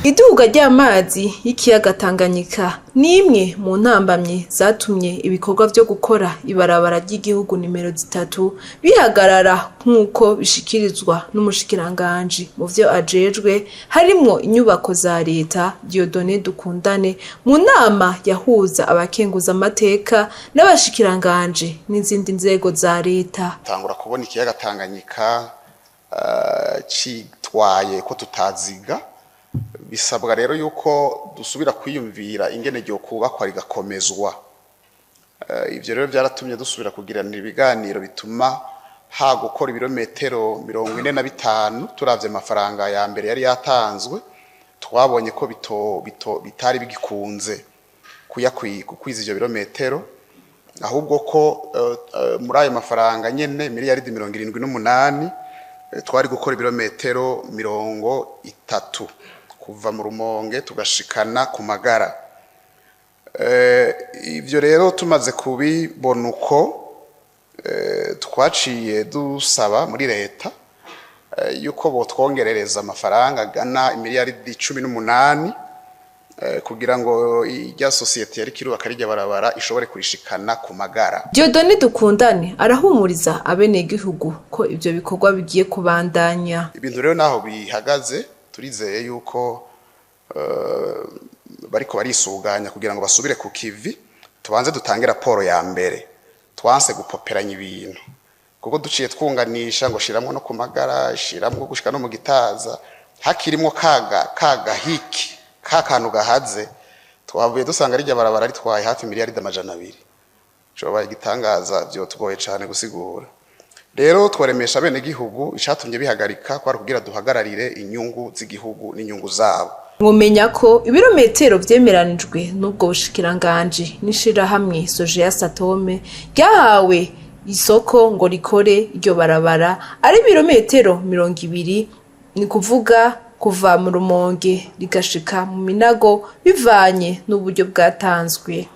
Iduga ry'amazi y'ikiyaga Tanganyika ni imwe mu ntambamye zatumye ibikorwa vyo gukora ibarabara ry'igihugu nimero 3 bihagarara nk'uko bishikirizwa n'umushikiranganji mu vyo ajejwe harimwo inyubako za leta. Dieudonné Dukundane mu nama yahuza abakenguza amateka n'abashikiranganji n'izindi nzego za leta. Tangura kubona ikiyaga Tanganyika citwaye ko tutaziga, bisabwa rero yuko dusubira kwiyumvira ingene ryo kubakwa rigakomezwa. Ivyo rero byaratumye dusubira kugiranira ibiganiro bituma ha gukora ibirometero 45 turavye amafaranga ya mbere yari yatanzwe. Twabonye ko bitari bigikunze kukwiza ivyo birometero, ahubwo ko muri ayo mafaranga nyene miliyaridi 78 twari gukora ibirometero 30 kuva mu Rumonge tugashikana ku Magara. Ivyo rero tumaze kubibona uko twaciye dusaba muri leta yuko botwongerereza amafaranga gana miliyaridi 18 kugira ngo ijya societe yari kirubaka rijya barabara ishobore kurishikana ku Magara. Dieudonné Dukundane arahumuriza abenegihugu ko ivyo bikorwa bigiye kubandanya. Ibintu rero naho bihagaze turizeye yuko bariko barisuganya kugira ngo basubire ku kivi. Tubanze dutange raporo ya mbere, twanse gupoperanya ibintu kuko duciye twunganisha ngo shiramwe no ku Magara, shiramwe gushika no mu Gitaza, hakirimwo kaga hiki kakantu gahaze. Twavuye dusanga rijya barabara ritwaye hafi miliyaridi 200. Coba igitangaza byo tugoye cyane gusigura. Rero twaremesha bene gihugu icatumye bihagarika kwari kugira duhagararire inyungu z'igihugu n'inyungu zabo. Mwomenya ko ibirometero vyemeranijwe n'ubwo bushikiranganje n'ishira hamwe Sojeya Satome ryahawe isoko ngo rikore iryo barabara ari ibirometero 200, ni kuvuga kuva mu Rumonge rigashika mu Minago bivanye n'uburyo bwatanzwe.